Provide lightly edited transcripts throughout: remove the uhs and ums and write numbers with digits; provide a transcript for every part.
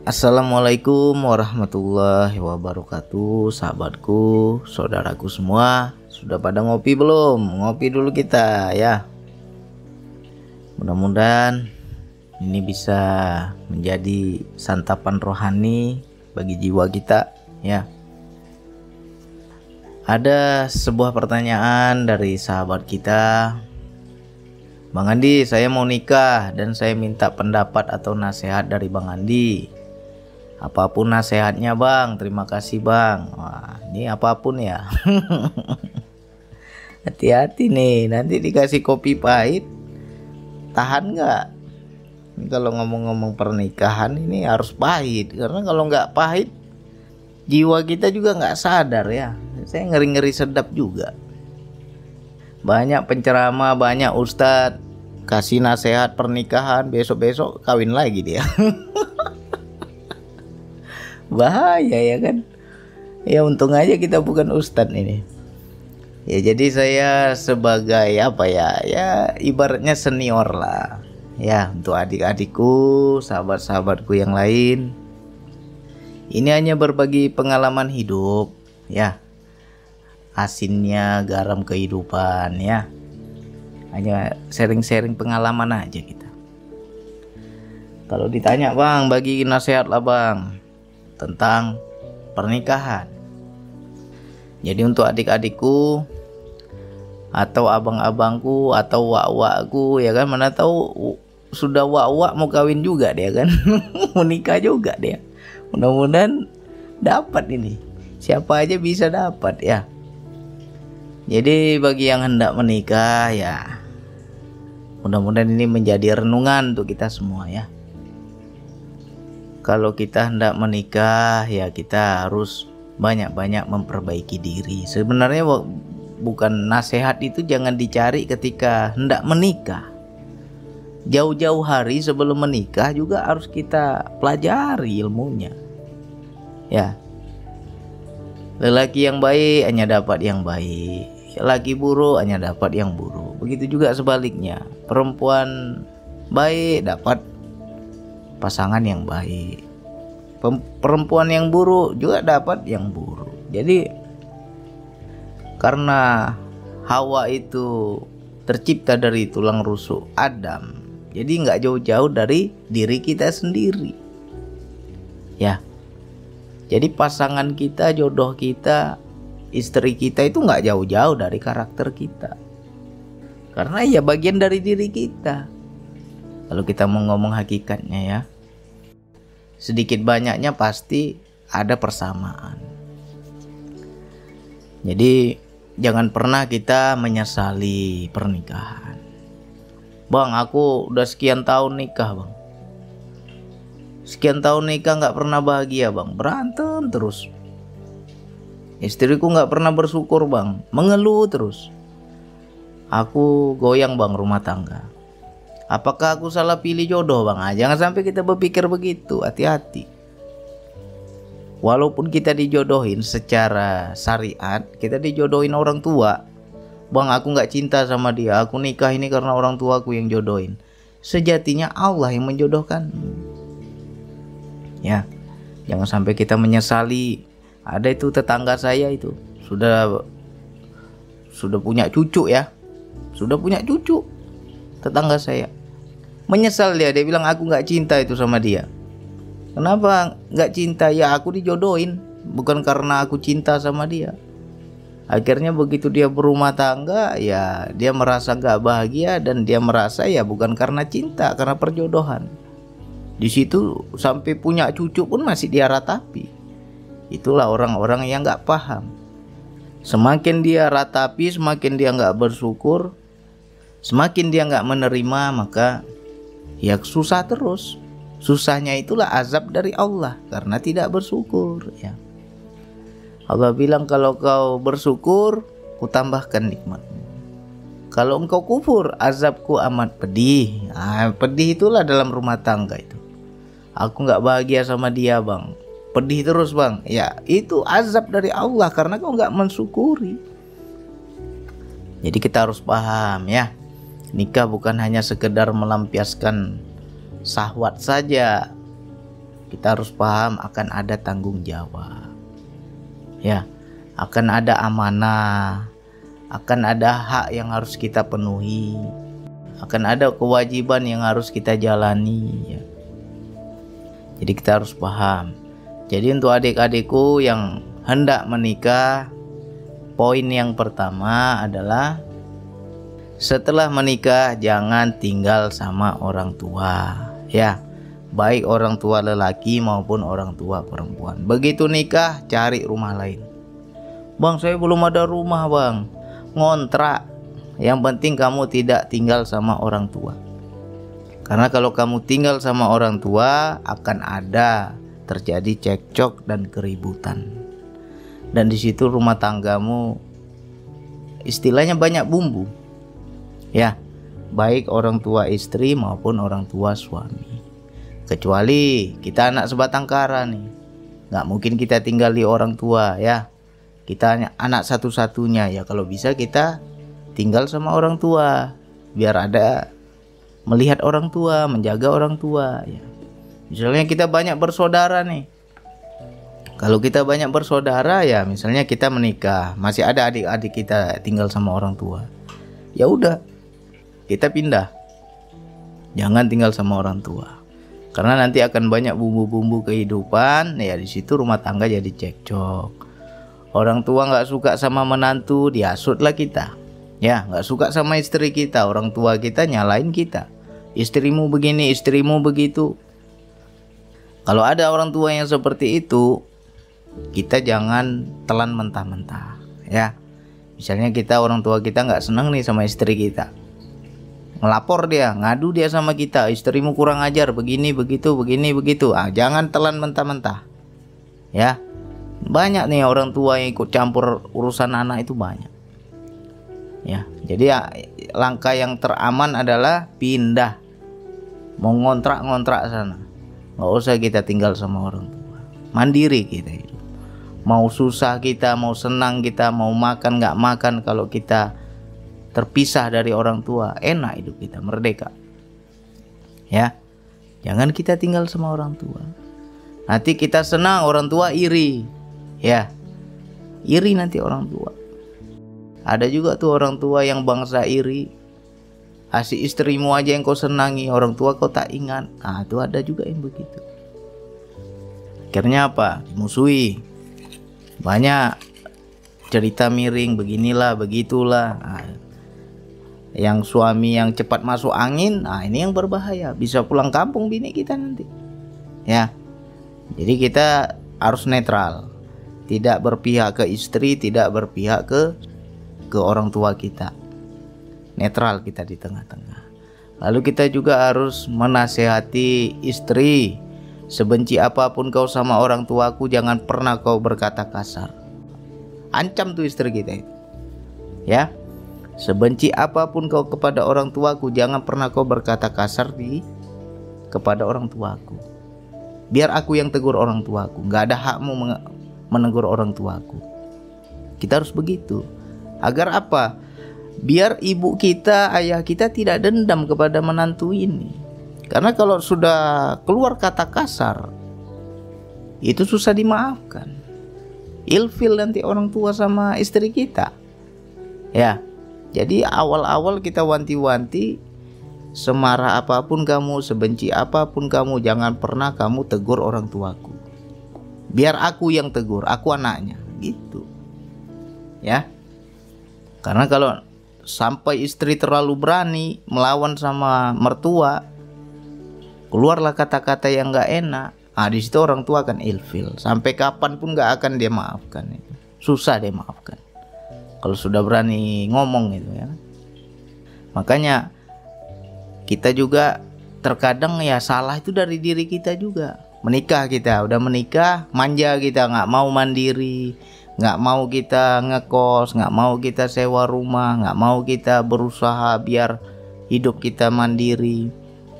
Assalamualaikum warahmatullahi wabarakatuh. Sahabatku, saudaraku semua, sudah pada ngopi belum? Ngopi dulu kita ya. Mudah-mudahan ini bisa menjadi santapan rohani bagi jiwa kita ya. Ada sebuah pertanyaan dari sahabat kita. Bang Andi, saya mau nikah dan saya minta pendapat atau nasihat dari Bang Andi. Apapun nasihatnya bang, terima kasih bang. Wah, ini apapun ya. Hati-hati nih, nanti dikasih kopi pahit, tahan nggak? Ini kalau ngomong-ngomong pernikahan ini harus pahit, karena kalau nggak pahit, jiwa kita juga nggak sadar ya. Saya ngeri-ngeri sedap juga. Banyak penceramah, banyak ustadz kasih nasihat pernikahan, besok-besok kawin lagi dia. Bahaya ya kan. Ya untung aja kita bukan ustadz ini. Ya jadi saya sebagai apa ya, ya ibaratnya senior lah ya untuk adik-adikku, sahabat-sahabatku yang lain. Ini hanya berbagi pengalaman hidup ya, asinnya garam kehidupan ya. Hanya sharing-sharing pengalaman aja kita. Kalau ditanya bang, bagi nasihat lah bang tentang pernikahan. Jadi untuk adik-adikku atau abang-abangku atau wak-wakku ya kan, mana tahu sudah wak-wak mau kawin juga dia kan. Mau nikah juga dia. Mudah-mudahan dapat ini. Siapa aja bisa dapat ya. Jadi bagi yang hendak menikah ya, mudah-mudahan ini menjadi renungan untuk kita semua ya. Kalau kita hendak menikah ya kita harus banyak-banyak memperbaiki diri. Sebenarnya bukan nasihat itu jangan dicari ketika hendak menikah. Jauh-jauh hari sebelum menikah juga harus kita pelajari ilmunya. Ya. Lelaki yang baik hanya dapat yang baik. Laki buruk hanya dapat yang buruk. Begitu juga sebaliknya. Perempuan baik dapat pasangan yang baik. Perempuan yang buruk juga dapat yang buruk. Jadi karena Hawa itu tercipta dari tulang rusuk Adam, jadi nggak jauh-jauh dari diri kita sendiri ya. Jadi pasangan kita, jodoh kita, istri kita itu nggak jauh-jauh dari karakter kita, karena ya bagian dari diri kita. Kalau kita mau ngomong hakikatnya ya, sedikit banyaknya pasti ada persamaan. Jadi jangan pernah kita menyesali pernikahan. Bang, aku udah sekian tahun nikah bang. Sekian tahun nikah gak pernah bahagia bang. Berantem terus. Istriku gak pernah bersyukur bang. Mengeluh terus. Aku goyang bang rumah tangga. Apakah aku salah pilih jodoh bang? Jangan sampai kita berpikir begitu. Hati-hati. Walaupun kita dijodohin secara syariat, kita dijodohin orang tua. Bang, aku gak cinta sama dia. Aku nikah ini karena orang tuaku yang jodohin. Sejatinya Allah yang menjodohkan. Ya, jangan sampai kita menyesali. Ada itu tetangga saya itu sudah punya cucu ya. Sudah punya cucu. Tetangga saya menyesal dia bilang aku nggak cinta itu sama dia. Kenapa nggak cinta? Ya aku dijodohin, bukan karena aku cinta sama dia. Akhirnya begitu dia berumah tangga ya dia merasa nggak bahagia, dan dia merasa ya bukan karena cinta, karena perjodohan. Di situ sampai punya cucu pun masih dia ratapi. Itulah orang-orang yang nggak paham. Semakin dia ratapi, semakin dia nggak bersyukur, semakin dia nggak menerima, maka ya susah terus. Susahnya itulah azab dari Allah karena tidak bersyukur ya. Allah bilang kalau kau bersyukur, ku tambahkan nikmatmu. Kalau engkau kufur, azabku amat pedih. Pedih itulah dalam rumah tangga itu. Aku nggak bahagia sama dia bang, pedih terus bang. Ya itu azab dari Allah karena kau nggak mensyukuri. Jadi kita harus paham ya. Nikah bukan hanya sekedar melampiaskan syahwat saja. Kita harus paham akan ada tanggung jawab. Ya, akan ada amanah, akan ada hak yang harus kita penuhi, akan ada kewajiban yang harus kita jalani ya. Jadi kita harus paham. Jadi untuk adik-adikku yang hendak menikah, poin yang pertama adalah setelah menikah jangan tinggal sama orang tua ya. Baik orang tua lelaki maupun orang tua perempuan. Begitu nikah cari rumah lain. Bang, saya belum ada rumah bang, ngontrak. Yang penting kamu tidak tinggal sama orang tua. Karena kalau kamu tinggal sama orang tua akan ada terjadi cekcok dan keributan. Dan di situ rumah tanggamu istilahnya banyak bumbu. Ya, baik orang tua istri maupun orang tua suami. Kecuali kita anak sebatang kara nih, nggak mungkin kita tinggal di orang tua ya. Kita anak satu-satunya ya, kalau bisa kita tinggal sama orang tua biar ada melihat orang tua, menjaga orang tua ya. Misalnya kita banyak bersaudara nih. Kalau kita banyak bersaudara ya, misalnya kita menikah, masih ada adik-adik kita tinggal sama orang tua. Ya udah, kita pindah. Jangan tinggal sama orang tua. Karena nanti akan banyak bumbu-bumbu kehidupan, ya di situ rumah tangga jadi cekcok. Orang tua nggak suka sama menantu, dihasutlah kita. Ya, nggak suka sama istri kita, orang tua kita nyalain kita. Istrimu begini, istrimu begitu. Kalau ada orang tua yang seperti itu, kita jangan telan mentah-mentah. Ya, misalnya kita orang tua kita nggak senang nih sama istri kita. Ngelapor dia, ngadu dia sama kita, istrimu kurang ajar, begini begitu, begini begitu. Jangan telan mentah-mentah. Ya. Banyak nih orang tua yang ikut campur urusan anak itu banyak. Ya, jadi ya, langkah yang teraman adalah pindah. Mau ngontrak sana. Nggak usah kita tinggal sama orang tua. Mandiri kita hidup. Mau susah kita, mau senang kita, mau makan nggak makan, kalau kita terpisah dari orang tua, enak hidup kita, merdeka. Ya, jangan kita tinggal sama orang tua. Nanti kita senang, orang tua iri. Ya, iri nanti orang tua. Ada juga tuh orang tua yang bangsa iri. Asik istrimu aja yang kau senangi, orang tua kau tak ingat. Nah, itu ada juga yang begitu. Akhirnya apa? Dimusuhi. Banyak cerita miring, beginilah, begitulah. Yang suami yang cepat masuk angin, ini yang berbahaya, bisa pulang kampung bini kita nanti. Ya. Jadi kita harus netral. Tidak berpihak ke istri, tidak berpihak ke orang tua kita. Netral kita di tengah-tengah. Lalu kita juga harus menasehati istri. Sebenci apapun kau sama orang tuaku, jangan pernah kau berkata kasar. Ancam tuh istri kita itu. Ya. Sebenci apapun kau kepada orang tuaku, jangan pernah kau berkata kasar kepada orang tuaku. Biar aku yang tegur orang tuaku. Gak ada hakmu menegur orang tuaku. Kita harus begitu. Agar apa? Biar ibu kita, ayah kita tidak dendam kepada menantu ini. Karena kalau sudah keluar kata kasar, itu susah dimaafkan. Ilfil nanti orang tua sama istri kita. Ya. Jadi awal-awal kita wanti-wanti, semarah apapun kamu, sebenci apapun kamu, jangan pernah kamu tegur orang tuaku. Biar aku yang tegur, aku anaknya, gitu. Ya. Karena kalau sampai istri terlalu berani melawan sama mertua, keluarlah kata-kata yang gak enak. Di situ orang tua akan ilfil. Sampai kapan pun gak akan dia maafkan. Susah dia maafkan. Kalau sudah berani ngomong gitu ya. Makanya kita juga terkadang ya salah itu dari diri kita juga. Menikah kita, udah menikah, manja kita, nggak mau mandiri, nggak mau kita ngekos, nggak mau kita sewa rumah, nggak mau kita berusaha biar hidup kita mandiri.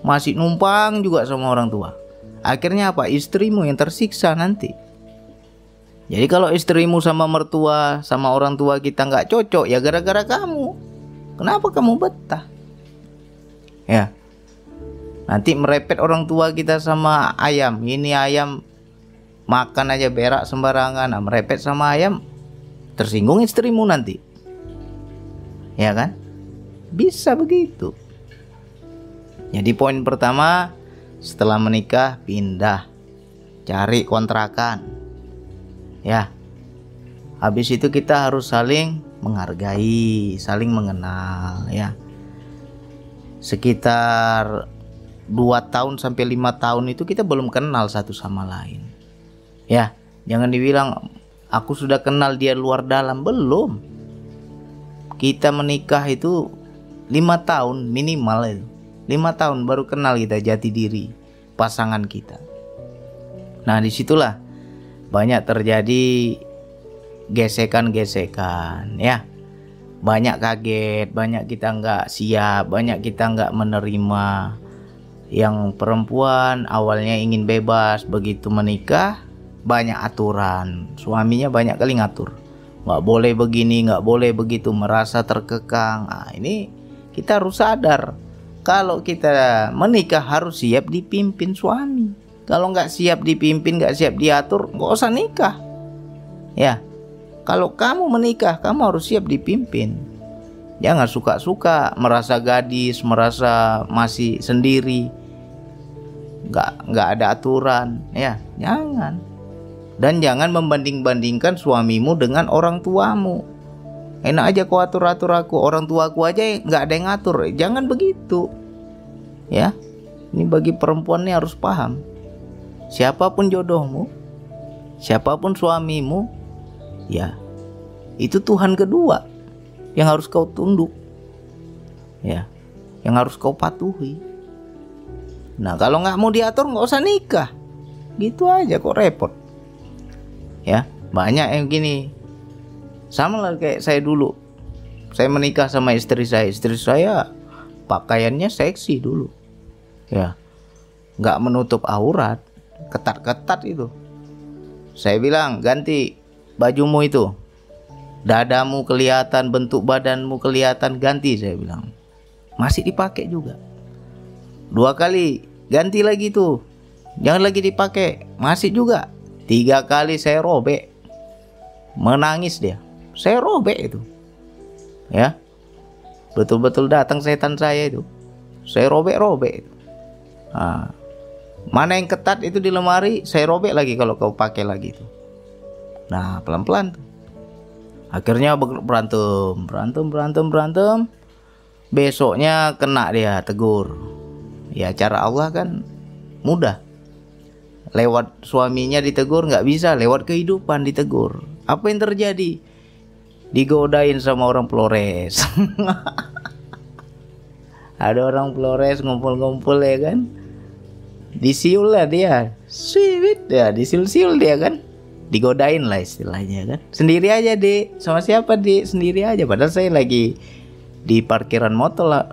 Masih numpang juga sama orang tua. Akhirnya apa? Istrimu yang tersiksa nanti. Jadi kalau istrimu sama mertua, sama orang tua kita nggak cocok, ya gara-gara kamu. Kenapa kamu betah? Ya. Nanti merepet orang tua kita sama ayam. Ini ayam makan aja berak sembarangan. Nah, merepet sama ayam, tersinggung istrimu nanti. Ya kan? Bisa begitu. Jadi poin pertama, setelah menikah pindah, cari kontrakan. Ya. Habis itu kita harus saling menghargai, saling mengenal ya. Sekitar 2 tahun sampai 5 tahun itu kita belum kenal satu sama lain. Ya, jangan dibilang aku sudah kenal dia luar dalam, belum. Kita menikah itu 5 tahun minimal itu. 5 tahun baru kenal kita jati diri pasangan kita. Nah, disitulah banyak terjadi gesekan-gesekan ya. Banyak kaget, banyak kita nggak siap, banyak kita nggak menerima. Yang perempuan awalnya ingin bebas, begitu menikah banyak aturan. Suaminya banyak kali ngatur, nggak boleh begini, nggak boleh begitu, merasa terkekang. Nah, ini kita harus sadar, kalau kita menikah harus siap dipimpin suami. Kalau nggak siap dipimpin, nggak siap diatur, nggak usah nikah ya. Kalau kamu menikah, kamu harus siap dipimpin. Jangan suka-suka merasa gadis, merasa masih sendiri, nggak ada aturan ya. Jangan. Dan jangan membanding-bandingkan suamimu dengan orang tuamu. Enak aja kau atur-atur aku, orang tuaku aja nggak ada yang ngatur. Jangan begitu ya. Ini bagi perempuan nih harus paham. Siapapun jodohmu, siapapun suamimu, ya itu Tuhan kedua yang harus kau tunduk ya, yang harus kau patuhi. Nah, kalau nggak mau diatur nggak usah nikah, gitu aja kok repot ya. Banyak yang gini, sama lah kayak saya dulu. Saya menikah sama istri saya pakaiannya seksi dulu ya, nggak menutup aurat, ketat-ketat itu. Saya bilang, ganti bajumu itu, dadamu kelihatan, bentuk badanmu kelihatan, ganti. Saya bilang, masih dipakai juga. 2 kali ganti lagi tuh, jangan lagi dipakai, masih juga. 3 kali saya robek, menangis dia, saya robek itu ya. Betul-betul datang setan saya itu, saya robek-robek itu. Nah, mana yang ketat itu di lemari, saya robek lagi kalau kau pakai lagi itu. Nah, pelan-pelan tuh. Akhirnya berantem. Besoknya kena dia tegur. Ya, cara Allah kan mudah. Lewat suaminya ditegur nggak bisa, lewat kehidupan ditegur. Apa yang terjadi? Digodain sama orang Flores. Ada orang Flores ngumpul-ngumpul ya kan. Disiul lah dia. Sweet ya, disiul-siul dia kan. Digodain lah istilahnya kan. Sendiri aja Dek. Sama siapa Dek? Sendiri aja. Padahal saya lagi di parkiran motor lah.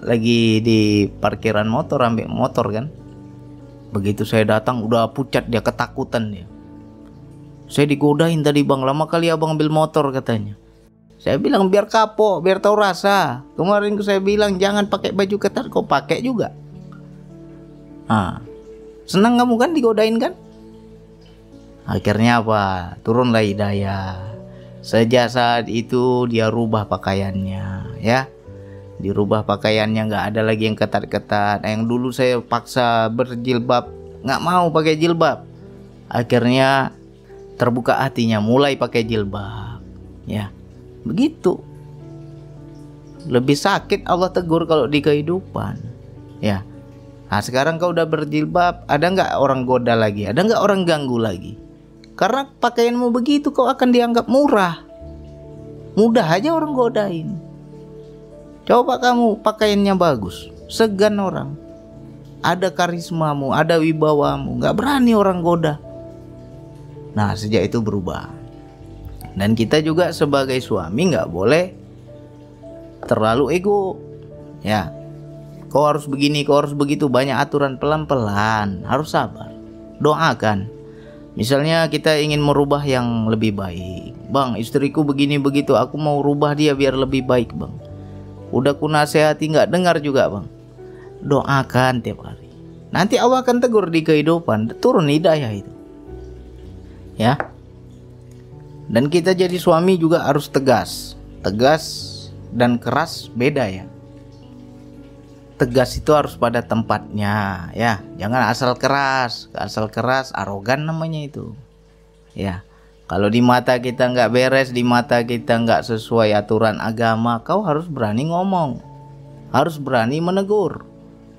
Lagi di parkiran motor, ambil motor kan. Begitu saya datang udah pucat dia, ketakutan dia. Saya digodain tadi bang, lama kali abang ambil motor katanya. Saya bilang biar kapok, biar tahu rasa. Kemarin saya bilang jangan pakai baju ketat, kau pakai juga. Nah, senang kamu kan digodain kan? Akhirnya apa? Turunlah hidayah. Sejak saat itu dia rubah pakaiannya ya. Dirubah pakaiannya, nggak ada lagi yang ketat-ketat. Yang dulu saya paksa berjilbab, nggak mau pakai jilbab. Akhirnya terbuka hatinya, mulai pakai jilbab ya. Begitu. Lebih sakit Allah tegur kalau di kehidupan ya. Nah, sekarang kau udah berjilbab, ada nggak orang goda lagi? Ada nggak orang ganggu lagi? Karena pakaianmu begitu kau akan dianggap murah. Mudah aja orang godain. Coba kamu pakaiannya bagus, segan orang. Ada karismamu, ada wibawamu, nggak berani orang goda. Nah, sejak itu berubah. Dan kita juga sebagai suami nggak boleh terlalu ego. Ya, kau harus begini, kau harus begitu, banyak aturan. Pelan-pelan, harus sabar. Doakan. Misalnya kita ingin merubah yang lebih baik. Bang, istriku begini begitu, aku mau rubah dia biar lebih baik bang. Udah ku nasihati nggak dengar juga bang. doakan tiap hari. Nanti Allah akan tegur di kehidupan, turun hidayah itu. Ya. Dan kita jadi suami juga harus tegas. Tegas dan keras beda ya. Tegas itu harus pada tempatnya ya. Jangan asal keras. Asal keras arogan namanya itu. Ya. Kalau di mata kita nggak beres, di mata kita nggak sesuai aturan agama, kau harus berani ngomong. Harus berani menegur.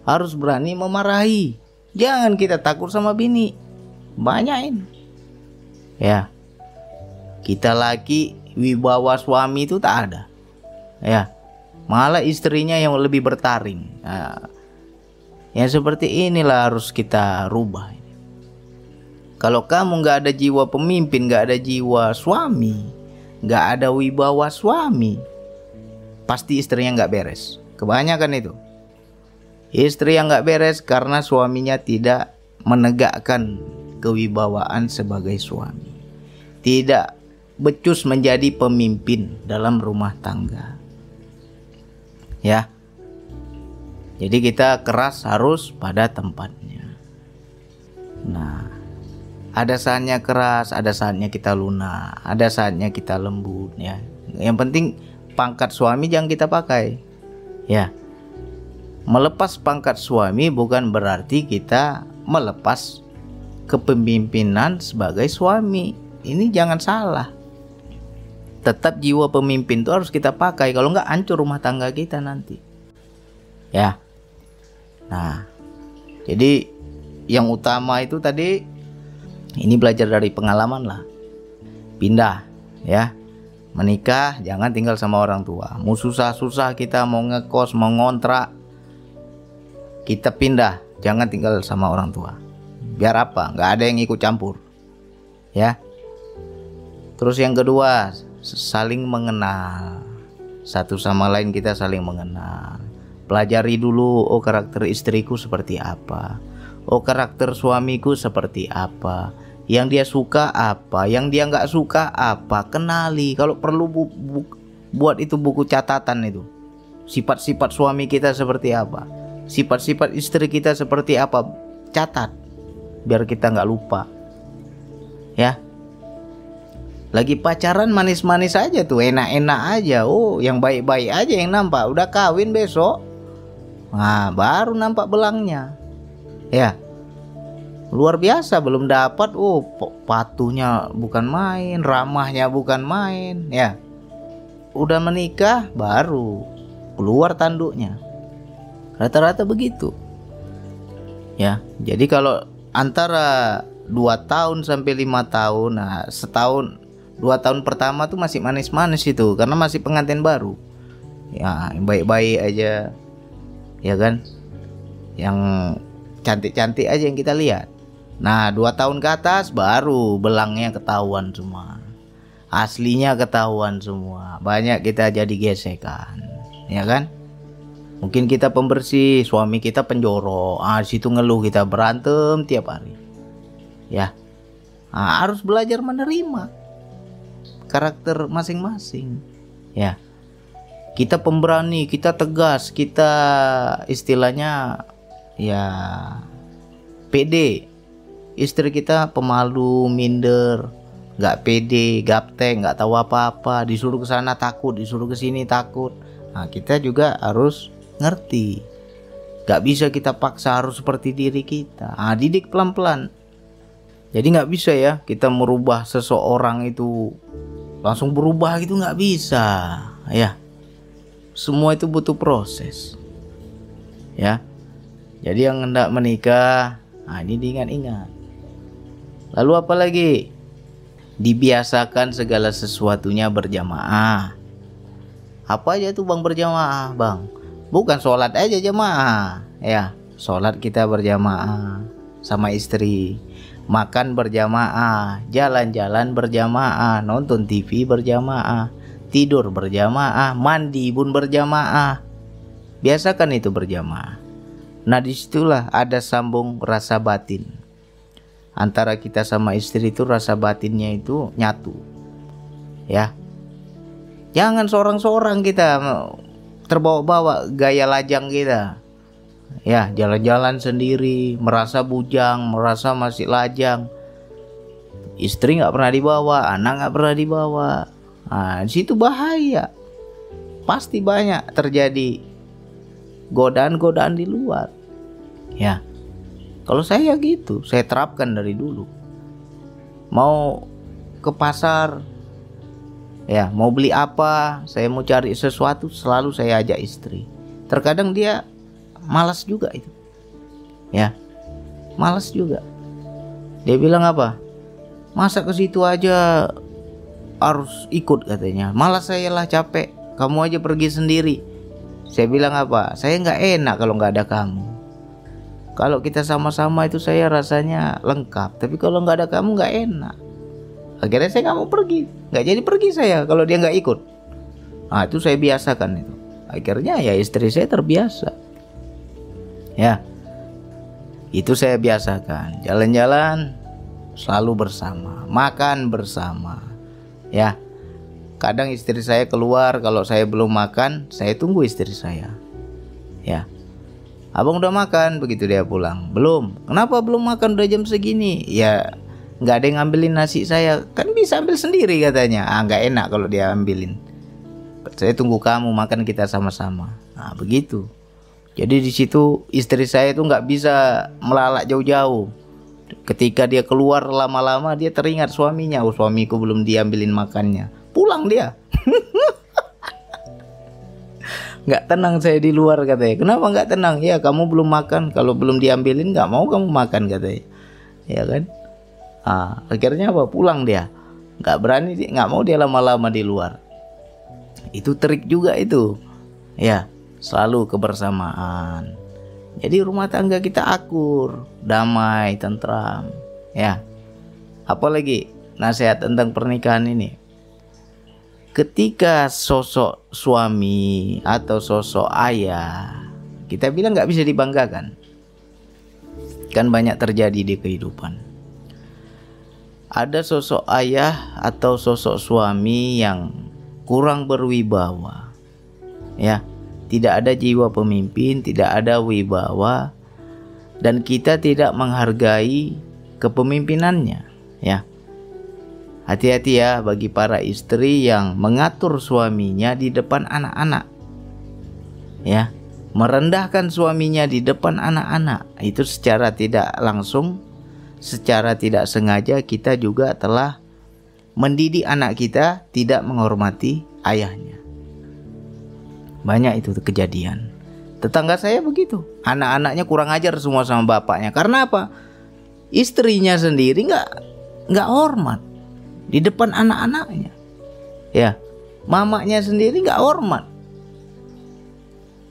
Harus berani memarahi. Jangan kita takut sama bini. Banyakin. Ya. Kita laki wibawa suami itu tak ada. Ya. Malah istrinya yang lebih bertaring. Nah, yang seperti inilah harus kita rubah. Kalau kamu nggak ada jiwa pemimpin, nggak ada jiwa suami, nggak ada wibawa suami, pasti istrinya nggak beres. Kebanyakan itu istri yang nggak beres karena suaminya tidak menegakkan kewibawaan sebagai suami, tidak becus menjadi pemimpin dalam rumah tangga. Ya, jadi kita keras harus pada tempatnya. Nah, ada saatnya keras, ada saatnya kita lunak, ada saatnya kita lembut ya. Yang penting pangkat suami jangan kita pakai. Ya. Melepas pangkat suami bukan berarti kita melepas kepemimpinan sebagai suami. Ini jangan salah. Tetap jiwa pemimpin itu harus kita pakai. Kalau enggak hancur rumah tangga kita nanti. Ya. Nah, jadi yang utama itu tadi, ini belajar dari pengalaman lah. Pindah ya. Menikah jangan tinggal sama orang tua. Mau susah-susah kita mau ngekos, mau ngontrak, kita pindah, jangan tinggal sama orang tua. Biar apa? Nggak ada yang ikut campur. Ya. Terus yang kedua, saling mengenal. Satu sama lain kita saling mengenal. Pelajari dulu, oh karakter istriku seperti apa. Oh karakter suamiku seperti apa. Yang dia suka apa, yang dia nggak suka apa. Kenali. Kalau perlu buat itu buku catatan itu. Sifat-sifat suami kita seperti apa. Sifat-sifat istri kita seperti apa. Catat. Biar kita nggak lupa. Ya. Lagi pacaran manis-manis aja tuh, enak-enak aja. Oh, yang baik-baik aja yang nampak. Udah kawin besok, nah baru nampak belangnya. Ya, luar biasa belum dapat. Oh, patuhnya bukan main, ramahnya bukan main. Ya, udah menikah baru keluar tanduknya. Rata-rata begitu. Ya, jadi kalau antara 2 tahun sampai 5 tahun, nah setahun 2 tahun pertama tuh masih manis-manis itu karena masih pengantin baru. Ya, yang baik-baik aja. Ya kan? Yang cantik-cantik aja yang kita lihat. Nah, 2 tahun ke atas baru belangnya ketahuan semua. Aslinya ketahuan semua. Banyak kita jadi gesekan. Ya kan? Mungkin kita pembersih, suami kita penjorok. Situ ngeluh, kita berantem tiap hari. Ya. Harus belajar menerima karakter masing-masing. Ya. Kita pemberani, kita tegas, kita istilahnya ya pede. Istri kita pemalu, minder, nggak pede, gaptek, nggak tahu apa-apa, disuruh ke sana takut, disuruh ke sini takut. Nah, kita juga harus ngerti. Nggak bisa kita paksa harus seperti diri kita. Didik pelan-pelan. Jadi nggak bisa ya kita merubah seseorang itu langsung berubah gitu, nggak bisa ya. Semua itu butuh proses ya. Jadi yang hendak menikah, ini diingat-ingat. Lalu apa lagi? Dibiasakan segala sesuatunya berjamaah. Apa aja tuh bang berjamaah bang? Bukan sholat aja jamaah ya. Sholat kita berjamaah sama istri, makan berjamaah, jalan-jalan berjamaah, nonton TV berjamaah, tidur berjamaah, mandi pun berjamaah. Biasakan itu berjamaah. Nah, disitulah ada sambung rasa batin antara kita sama istri itu, rasa batinnya itu nyatu. Ya, jangan seorang-seorang kita terbawa-bawa gaya lajang kita. Ya, jalan-jalan sendiri, merasa bujang, merasa masih lajang. Istri nggak pernah dibawa, anak nggak pernah dibawa. Nah, di situ bahaya. Pasti banyak terjadi godaan-godaan di luar. Ya, kalau saya gitu, saya terapkan dari dulu. Mau ke pasar, ya, mau beli apa, saya mau cari sesuatu, selalu saya ajak istri. Terkadang dia malas juga itu. Ya, malas juga. Dia bilang apa? Masa ke situ aja harus ikut katanya. Malas saya lah, capek. Kamu aja pergi sendiri. Saya bilang apa? Saya nggak enak kalau nggak ada kamu. Kalau kita sama-sama itu saya rasanya lengkap. Tapi kalau nggak ada kamu nggak enak. Akhirnya saya nggak mau pergi. Nggak jadi pergi saya kalau dia nggak ikut. Nah, itu saya biasakan itu. Akhirnya ya istri saya terbiasa. Ya, itu saya biasakan. Jalan-jalan selalu bersama, makan bersama. Ya, kadang istri saya keluar, kalau saya belum makan, saya tunggu istri saya. Ya, abang udah makan? Begitu dia pulang, belum. Kenapa belum makan, udah jam segini? Ya, nggak ada yang ngambilin nasi saya, kan bisa ambil sendiri katanya. Nggak enak kalau dia ambilin. Saya tunggu kamu makan, kita sama-sama. Nah, begitu. Jadi di situ istri saya itu nggak bisa melalak jauh-jauh. Ketika dia keluar lama-lama dia teringat suaminya. Oh, suamiku belum diambilin makannya. Pulang dia. Nggak tenang saya di luar katanya. Kenapa nggak tenang? Ya kamu belum makan. Kalau belum diambilin nggak mau kamu makan katanya. Ya kan? Akhirnya apa? Pulang dia. Nggak berani, nggak mau dia lama-lama di luar. Itu trik juga itu. Ya, selalu kebersamaan. Jadi rumah tangga kita akur, damai, tentram. Ya. Apalagi nasihat tentang pernikahan ini. Ketika sosok suami atau sosok ayah, kita bilang nggak bisa dibanggakan. Kan banyak terjadi di kehidupan. Ada sosok ayah atau sosok suami yang kurang berwibawa. Ya. Tidak ada jiwa pemimpin, tidak ada wibawa, dan kita tidak menghargai kepemimpinannya. Ya, hati-hati ya bagi para istri yang mengatur suaminya di depan anak-anak. Ya, merendahkan suaminya di depan anak-anak, itu secara tidak langsung, secara tidak sengaja kita juga telah mendidik anak kita tidak menghormati ayahnya. Banyak itu kejadian. Tetangga saya begitu. Anak-anaknya kurang ajar semua sama bapaknya. Karena apa? Istrinya sendiri nggak hormat di depan anak-anaknya. Ya, mamanya sendiri nggak hormat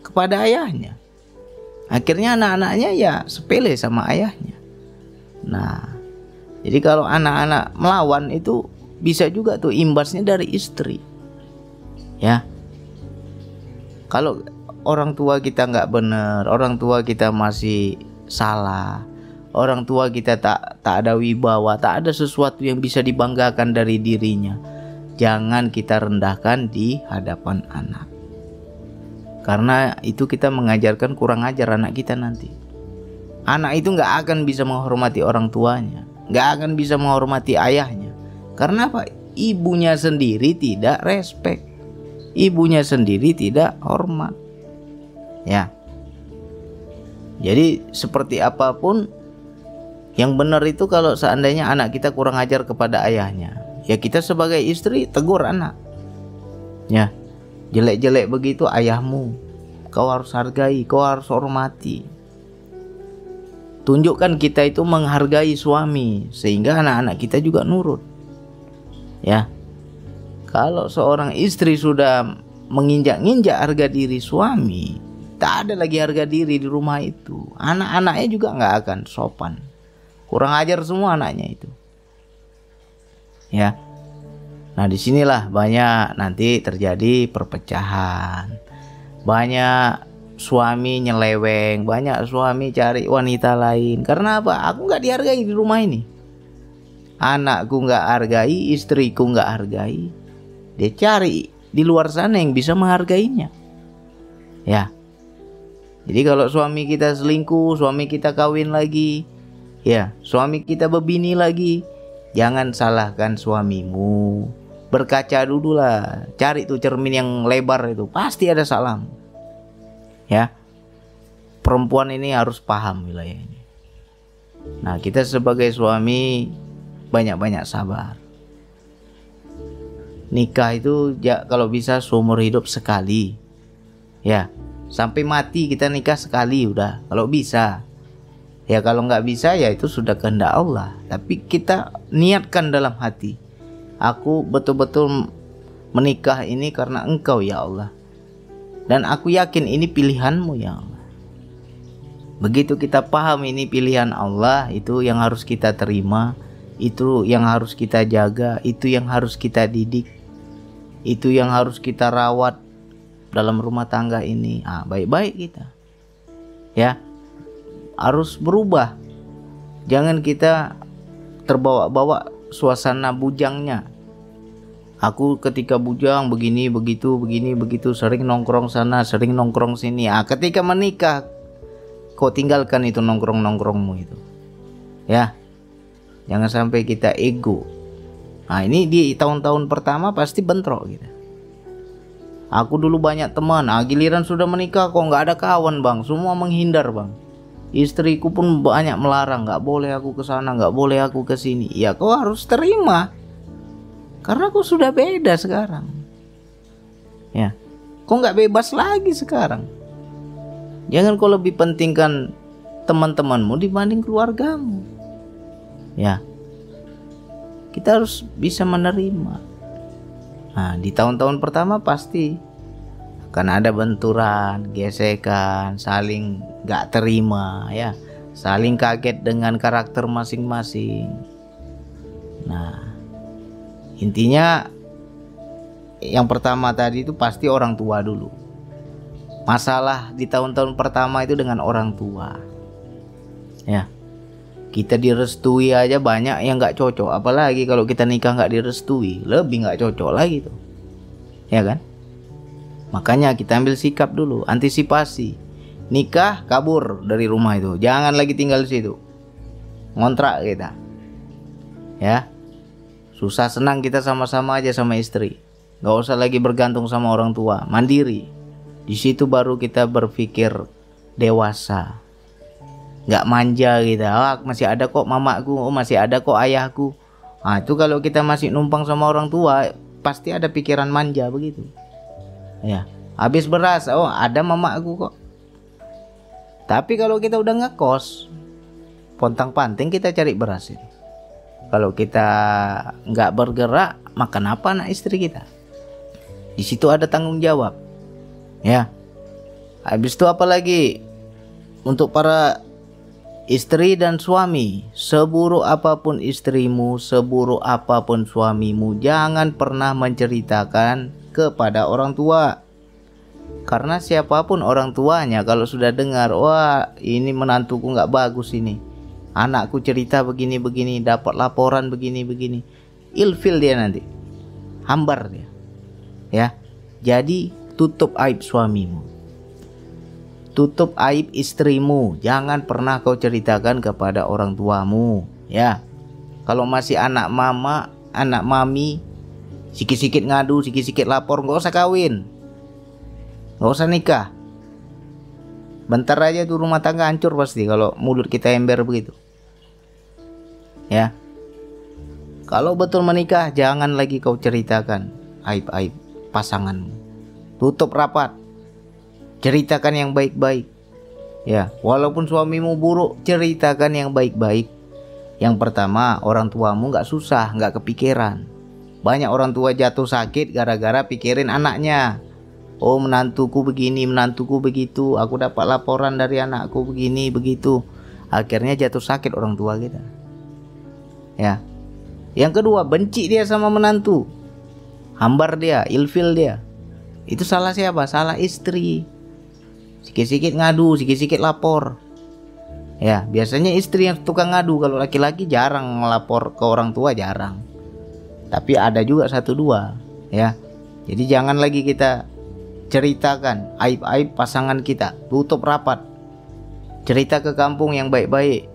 kepada ayahnya. Akhirnya anak-anaknya ya sepele sama ayahnya. Nah, jadi kalau anak-anak melawan itu bisa juga tuh imbasnya dari istri. Ya. Kalau orang tua kita nggak benar, orang tua kita masih salah, orang tua kita tak ada wibawa, tak ada sesuatu yang bisa dibanggakan dari dirinya, jangan kita rendahkan di hadapan anak. Karena itu kita mengajarkan kurang ajar anak kita nanti. Anak itu nggak akan bisa menghormati orang tuanya, nggak akan bisa menghormati ayahnya. Karena apa? Ibunya sendiri tidak respect. Ibunya sendiri tidak hormat. Ya. Jadi seperti apapun yang benar itu kalau seandainya anak kita kurang ajar kepada ayahnya, ya kita sebagai istri tegur anak. Ya. Jelek-jelek begitu ayahmu, kau harus hargai, kau harus hormati. Tunjukkan kita itu menghargai suami sehingga anak-anak kita juga nurut. Ya. Kalau seorang istri sudah menginjak-injak harga diri suami, tak ada lagi harga diri di rumah itu. Anak-anaknya juga nggak akan sopan. Kurang ajar semua anaknya itu. Ya. Nah, disinilah banyak nanti terjadi perpecahan. Banyak suami nyeleweng, banyak suami cari wanita lain. Karena apa? Aku nggak dihargai di rumah ini. Anakku nggak hargai, istriku nggak hargai. Dia cari di luar sana yang bisa menghargainya. Ya. Jadi kalau suami kita selingkuh, suami kita kawin lagi, ya, suami kita berbini lagi, jangan salahkan suamimu. Berkaca dulu lah, cari tuh cermin yang lebar itu, pasti ada salah. Ya, perempuan ini harus paham wilayah ini. Nah, kita sebagai suami banyak-banyak sabar. Nikah itu kalau bisa seumur hidup sekali. Ya, sampai mati kita nikah sekali udah, kalau bisa. Ya kalau nggak bisa ya itu sudah kehendak Allah. Tapi kita niatkan dalam hati, aku betul-betul menikah ini karena Engkau ya Allah. Dan aku yakin ini pilihan-Mu ya Allah. Begitu kita paham ini pilihan Allah, itu yang harus kita terima, itu yang harus kita jaga, itu yang harus kita didik, itu yang harus kita rawat dalam rumah tangga ini. Baik-baik kita. Ya, harus berubah. Jangan kita terbawa-bawa suasana bujangnya. Aku ketika bujang begini begitu, sering nongkrong sana, sering nongkrong sini. Ketika menikah, kau tinggalkan itu nongkrongmu itu. Ya, jangan sampai kita ego. Ini di tahun-tahun pertama pasti bentrok kita. Aku dulu banyak teman, giliran sudah menikah kok nggak ada kawan bang, semua menghindar bang. Istriku pun banyak melarang, nggak boleh aku ke sana, nggak boleh aku ke sini. Ya kau harus terima, karena kau sudah beda sekarang. Ya, kau nggak bebas lagi sekarang. Jangan kau lebih pentingkan teman-temanmu dibanding keluargamu. Ya, kita harus bisa menerima. Di tahun-tahun pertama pasti akan ada benturan, gesekan, saling gak terima, ya, saling kaget dengan karakter masing-masing. Nah, intinya yang pertama tadi itu pasti orang tua dulu. Masalah di tahun-tahun pertama itu dengan orang tua. Ya, kita direstui aja banyak yang gak cocok, apalagi kalau kita nikah gak direstui, lebih gak cocok lagi tuh. Ya kan? Makanya kita ambil sikap dulu, antisipasi. Nikah, kabur dari rumah itu, jangan lagi tinggal di situ, ngontrak kita. Ya, susah senang kita sama-sama aja sama istri, gak usah lagi bergantung sama orang tua, mandiri. Di situ baru kita berpikir dewasa, gak manja kita. Masih ada kok mamaku, masih ada kok ayahku. Itu kalau kita masih numpang sama orang tua, pasti ada pikiran manja begitu. Ya, habis beras, ada mamaku kok. Tapi kalau kita udah ngekos, pontang-panting kita cari beras ini. Kalau kita nggak bergerak, makan apa anak istri kita? Di situ ada tanggung jawab. Ya, habis itu apalagi untuk para istri dan suami, seburuk apapun istrimu, seburuk apapun suamimu, jangan pernah menceritakan kepada orang tua. Karena siapapun orang tuanya, kalau sudah dengar, wah ini menantuku nggak bagus ini, anakku cerita begini-begini, dapat laporan begini-begini, ilfil dia nanti, hambar dia. Ya, jadi tutup aib suamimu, tutup aib istrimu, jangan pernah kau ceritakan kepada orang tuamu. Ya, kalau masih anak mama, anak mami, sikit-sikit ngadu, sikit-sikit lapor, nggak usah kawin, nggak usah nikah. Bentar aja tuh rumah tangga hancur pasti kalau mulut kita ember begitu. Ya, kalau betul menikah, jangan lagi kau ceritakan aib-aib pasanganmu. Tutup rapat, ceritakan yang baik-baik. Ya, walaupun suamimu buruk, ceritakan yang baik-baik. Yang pertama, orang tuamu nggak susah, nggak kepikiran. Banyak orang tua jatuh sakit gara-gara pikirin anaknya. Oh, menantuku begini, menantuku begitu, aku dapat laporan dari anakku begini begitu. Akhirnya jatuh sakit orang tua kita. Ya. Yang kedua, benci dia sama menantu, hambar dia, ilfil dia. Itu salah siapa? Salah istri. Sikit-sikit ngadu, sikit-sikit lapor. Ya, biasanya istri yang tukang ngadu. Kalau laki-laki jarang ngelapor ke orang tua, jarang. Tapi ada juga satu dua. Ya, jadi jangan lagi kita ceritakan aib-aib pasangan kita, tutup rapat. Cerita ke kampung yang baik-baik.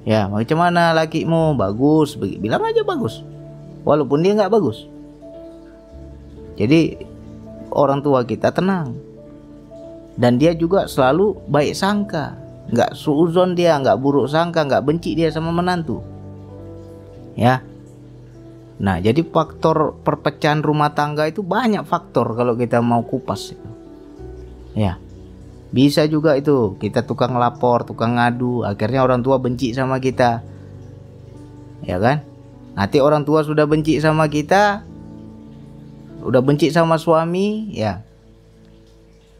Ya, macam mana lakimu? Bagus, bilang aja bagus, walaupun dia nggak bagus. Jadi orang tua kita tenang, dan dia juga selalu baik sangka, nggak suuzon dia, nggak buruk sangka, nggak benci dia sama menantu. Ya. Nah, jadi faktor perpecahan rumah tangga itu banyak faktor kalau kita mau kupas. Ya, bisa juga itu kita tukang lapor, tukang ngadu, akhirnya orang tua benci sama kita. Ya kan? Nanti orang tua sudah benci sama kita, udah benci sama suami, ya.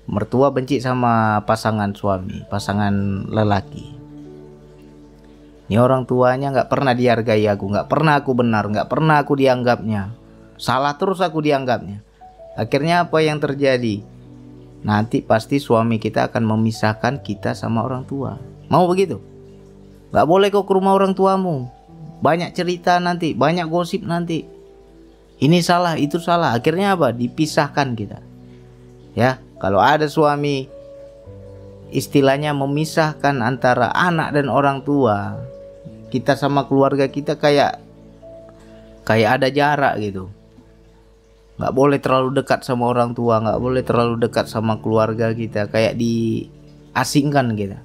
Mertua benci sama pasangan suami, pasangan lelaki. Ini orang tuanya nggak pernah dihargai aku, nggak pernah aku benar, nggak pernah aku dianggapnya, salah terus aku dianggapnya. Akhirnya apa yang terjadi? Nanti pasti suami kita akan memisahkan kita sama orang tua. Mau begitu? Nggak boleh kau ke rumah orang tuamu. Banyak cerita nanti, banyak gosip nanti. Ini salah, itu salah. Akhirnya apa? Dipisahkan kita. Ya, kalau ada suami istilahnya memisahkan antara anak dan orang tua, kita sama keluarga kita kayak ada jarak gitu. Nggak boleh terlalu dekat sama orang tua, nggak boleh terlalu dekat sama keluarga kita, kayak diasingkan kita,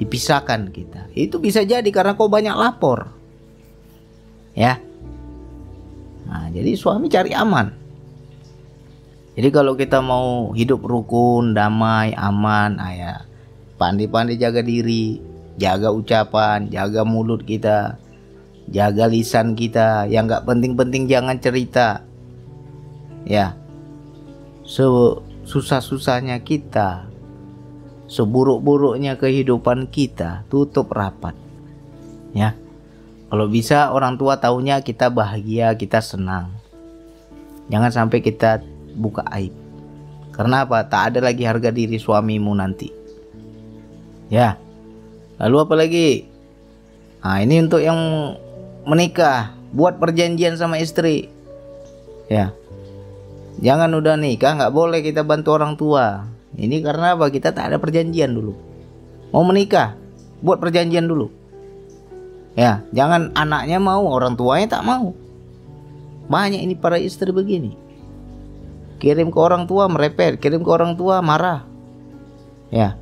dipisahkan kita. Itu bisa jadi karena kau banyak lapor. Ya. Nah, jadi suami cari aman. Jadi kalau kita mau hidup rukun, damai, aman, ya pandai-pandai jaga diri, jaga ucapan, jaga mulut kita, jaga lisan kita. Yang nggak penting-penting jangan cerita. Ya, sesusah-susahnya kita, seburuk-buruknya kehidupan kita, tutup rapat. Ya, kalau bisa orang tua taunya kita bahagia, kita senang. Jangan sampai kita buka aib. Karena apa? Tak ada lagi harga diri suamimu nanti. Ya. Lalu apa lagi? Nah, ini untuk yang menikah, buat perjanjian sama istri. Ya. Jangan udah nikah nggak boleh kita bantu orang tua. Ini karena apa? Kita tak ada perjanjian dulu. Mau menikah, buat perjanjian dulu. Ya, jangan anaknya mau, orang tuanya tak mau. Banyak ini para istri begini. Kirim ke orang tua merepet, kirim ke orang tua marah. Ya.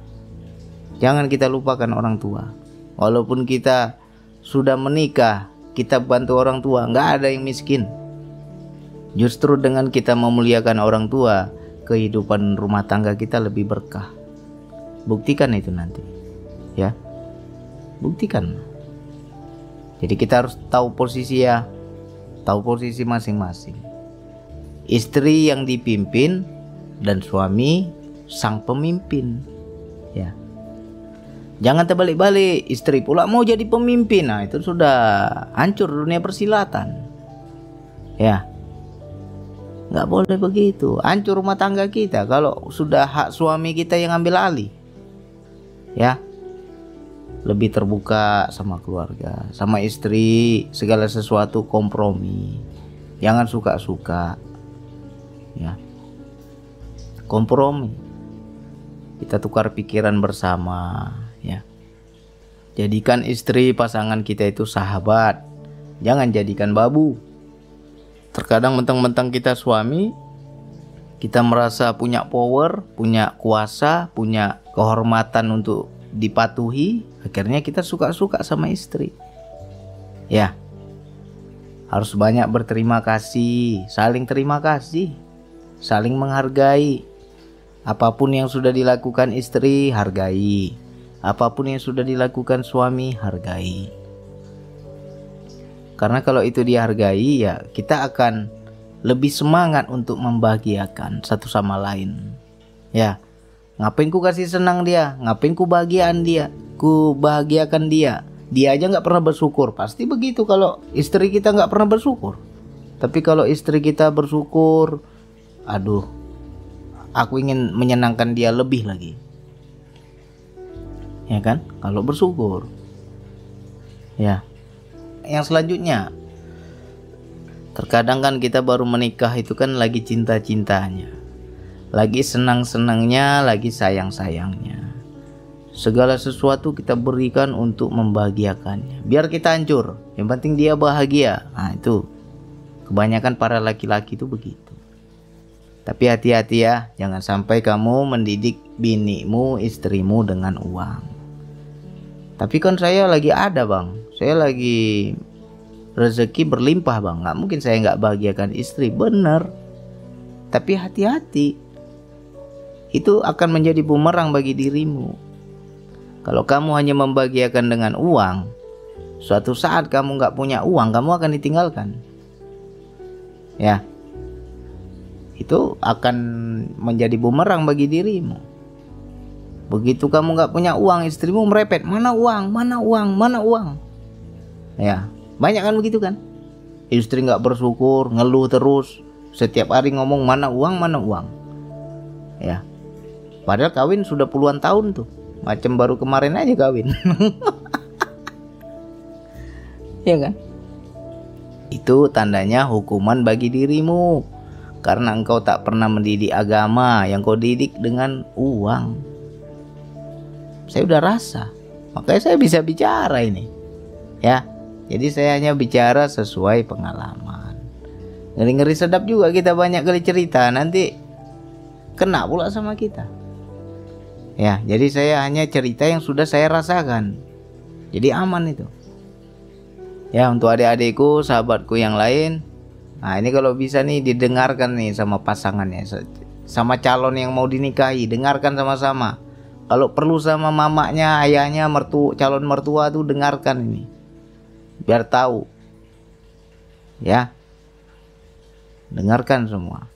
Jangan kita lupakan orang tua. Walaupun kita sudah menikah, kita bantu orang tua, nggak ada yang miskin. Justru dengan kita memuliakan orang tua, kehidupan rumah tangga kita lebih berkah. Buktikan itu nanti. Ya. Buktikan. Jadi kita harus tahu posisi ya, tahu posisi masing-masing. Istri yang dipimpin dan suami sang pemimpin. Ya. Jangan terbalik-balik, istri pula mau jadi pemimpin. Nah, itu sudah hancur dunia persilatan. Ya. Nggak boleh begitu. Hancur rumah tangga kita kalau sudah hak suami kita yang ambil alih. Ya. Lebih terbuka sama keluarga, sama istri, segala sesuatu kompromi. Jangan suka-suka. Ya. Kompromi. Kita tukar pikiran bersama, ya. Jadikan istri pasangan kita itu sahabat. Jangan jadikan babu. Terkadang mentang-mentang kita suami, kita merasa punya power, punya kuasa, punya kehormatan untuk dipatuhi, akhirnya kita suka-suka sama istri. Ya. Harus banyak berterima kasih, saling terima kasih, saling menghargai. Apapun yang sudah dilakukan istri, hargai. Apapun yang sudah dilakukan suami, hargai. Karena kalau itu dihargai, ya kita akan lebih semangat untuk membahagiakan satu sama lain. Ya, ngapain ku kasih senang dia, ngapain ku bahagiaan dia, ku bahagiakan dia. Dia aja nggak pernah bersyukur. Pasti begitu kalau istri kita nggak pernah bersyukur. Tapi kalau istri kita bersyukur, aduh, aku ingin menyenangkan dia lebih lagi. Ya kan? Kalau bersyukur. Ya. Yang selanjutnya, terkadang kan kita baru menikah itu kan lagi cinta-cintanya. lagi senang-senangnya, lagi sayang-sayangnya. Segala sesuatu kita berikan untuk membahagiakannya. Biar kita hancur, yang penting dia bahagia. Nah itu kebanyakan para laki-laki itu begitu. Tapi hati-hati ya, jangan sampai kamu mendidik binimu, istrimu dengan uang. Tapi kan saya lagi ada bang, saya lagi rezeki berlimpah bang, nggak mungkin saya nggak bahagiakan istri, bener. Tapi hati-hati, itu akan menjadi bumerang bagi dirimu. Kalau kamu hanya membahagiakan dengan uang, suatu saat kamu nggak punya uang, kamu akan ditinggalkan. Ya, itu akan menjadi bumerang bagi dirimu. Begitu kamu nggak punya uang, istrimu merepet, mana uang, mana uang, mana uang. Ya, banyak kan begitu kan? Istri nggak bersyukur, ngeluh terus, setiap hari ngomong mana uang, mana uang. Ya, padahal kawin sudah puluhan tahun tuh. Macam baru kemarin aja kawin. Ya kan? Itu tandanya hukuman bagi dirimu, karena engkau tak pernah mendidik agama, yang kau didik dengan uang. Saya udah rasa, makanya saya bisa bicara ini. Ya, jadi saya hanya bicara sesuai pengalaman. Ngeri-ngeri sedap juga kita banyak kali cerita, nanti kena pula sama kita. Ya, jadi saya hanya cerita yang sudah saya rasakan. Jadi aman itu. Ya, untuk adik-adikku, sahabatku yang lain. Nah, ini kalau bisa nih didengarkan nih sama pasangannya, sama calon yang mau dinikahi, dengarkan sama-sama. Kalau perlu sama mamanya, ayahnya, calon mertua tuh dengarkan ini. Biar tahu. Ya. Dengarkan semua.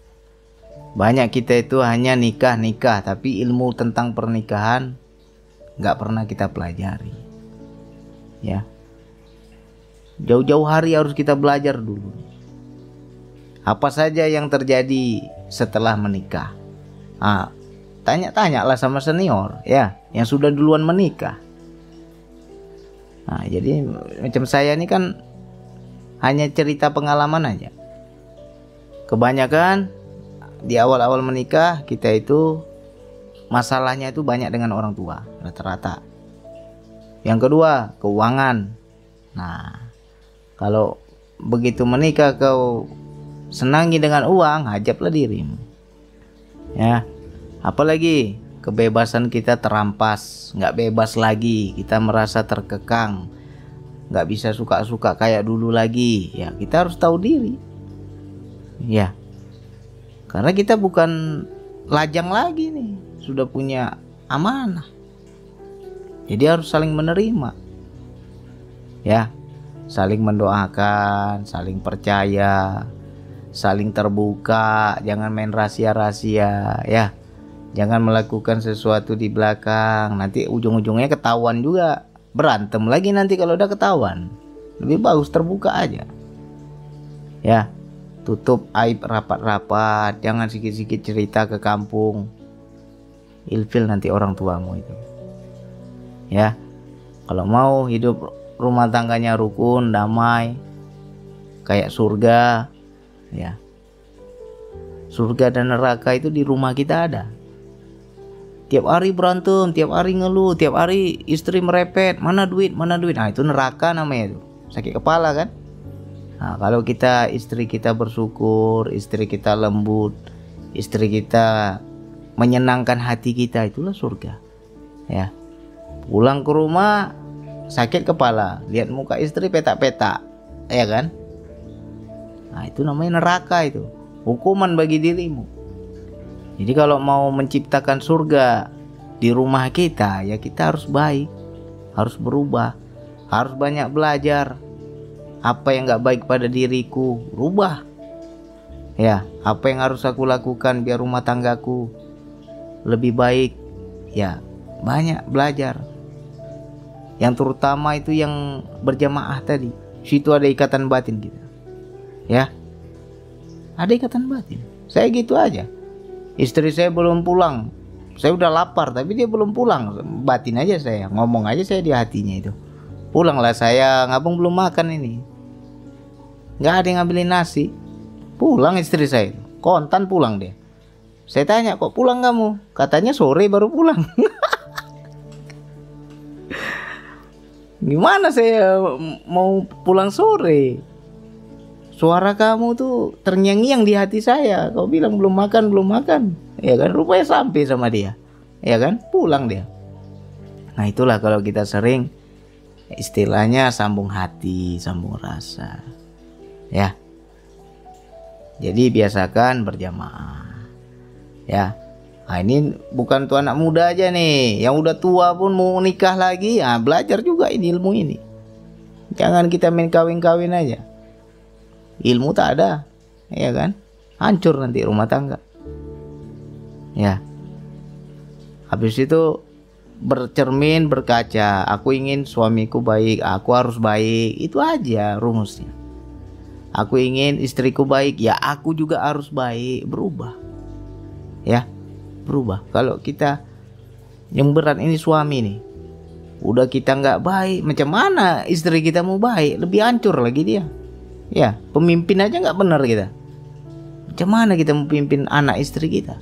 Banyak kita itu hanya nikah, tapi ilmu tentang pernikahan nggak pernah kita pelajari. Ya, jauh-jauh hari harus kita belajar dulu. Apa saja yang terjadi setelah menikah? Tanya-tanyalah sama senior, ya, yang sudah duluan menikah. Nah, jadi macam saya ini kan hanya cerita pengalaman aja. Kebanyakan di awal-awal menikah kita itu masalahnya itu banyak dengan orang tua rata-rata. Yang kedua, keuangan. Nah, kalau begitu menikah kau senangi dengan uang, hajablah dirimu. Ya, apalagi kebebasan kita terampas, nggak bebas lagi, kita merasa terkekang, nggak bisa suka-suka kayak dulu lagi. Ya, kita harus tahu diri. Ya, karena kita bukan lajang lagi nih, sudah punya amanah. Jadi harus saling menerima. Ya, saling mendoakan, saling percaya, saling terbuka, jangan main rahasia-rahasia, ya. Jangan melakukan sesuatu di belakang, nanti ujung-ujungnya ketahuan juga. Berantem lagi nanti kalau udah ketahuan. Lebih bagus terbuka aja. Ya. Tutup aib rapat-rapat, jangan sikit-sikit cerita ke kampung. Ilfil nanti orang tuamu itu. Ya, kalau mau hidup rumah tangganya rukun, damai, kayak surga, ya. Surga dan neraka itu di rumah kita ada. Tiap hari berantem, tiap hari ngeluh, tiap hari istri merepet, mana duit, mana duit. Nah, itu neraka namanya itu. Sakit kepala kan? Nah, kalau istri kita bersyukur, istri kita lembut, istri kita menyenangkan hati kita, itulah surga. Ya. Pulang ke rumah sakit kepala, lihat muka istri petak-petak, ya kan? Nah, itu namanya neraka itu. Hukuman bagi dirimu. Jadi kalau mau menciptakan surga di rumah kita, ya kita harus baik, harus berubah, harus banyak belajar. Apa yang gak baik pada diriku, rubah. Ya, apa yang harus aku lakukan biar rumah tanggaku lebih baik. Ya, banyak belajar. Yang terutama itu yang berjamaah tadi. Situ ada ikatan batin kita. Ya, ada ikatan batin. Saya gitu aja. Istri saya belum pulang. Saya udah lapar tapi dia belum pulang. Batin aja saya, ngomong aja saya di hatinya itu. Pulanglah saya, ngabung belum makan ini. Gak ada yang ngambilin nasi. Pulang istri saya, kontan pulang dia. Saya tanya, kok pulang kamu? Katanya sore baru pulang. Gimana saya mau pulang sore? Suara kamu tuh terngiang-ngiang di hati saya. Kau bilang belum makan, belum makan. Ya kan, rupanya sampai sama dia. Ya kan, pulang dia. Nah itulah kalau kita sering, istilahnya sambung hati, sambung rasa. Ya. Jadi biasakan berjamaah. Ya. Nah ini bukan tuh anak muda aja nih, yang udah tua pun mau nikah lagi, ya belajar juga ini ilmu ini. Jangan kita main kawin-kawin aja. Ilmu tak ada, ya kan? Hancur nanti rumah tangga. Ya. Habis itu bercermin, berkaca. Aku ingin suamiku baik, aku harus baik. Itu aja rumusnya. Aku ingin istriku baik, ya aku juga harus baik. Berubah. Ya. Berubah. Kalau kita yang berat ini suami nih, udah kita nggak baik, macam mana istri kita mau baik? Lebih hancur lagi dia. Ya, pemimpin aja nggak benar kita. Macam mana kita mau pimpin anak istri kita?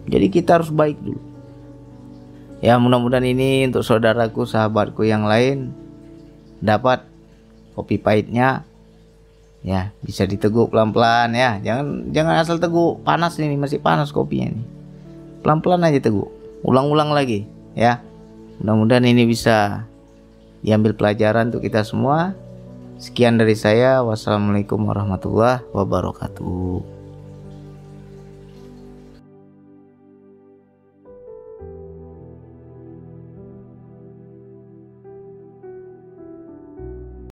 Jadi kita harus baik dulu. Ya, mudah-mudahan ini untuk saudaraku, sahabatku yang lain dapat kopi pahitnya. Ya, bisa diteguk pelan-pelan ya. Jangan asal teguk, panas ini, masih panas kopinya ini. Pelan-pelan aja teguk, ulang-ulang lagi ya. Mudah-mudahan ini bisa diambil pelajaran untuk kita semua. Sekian dari saya. Wassalamualaikum warahmatullahi wabarakatuh.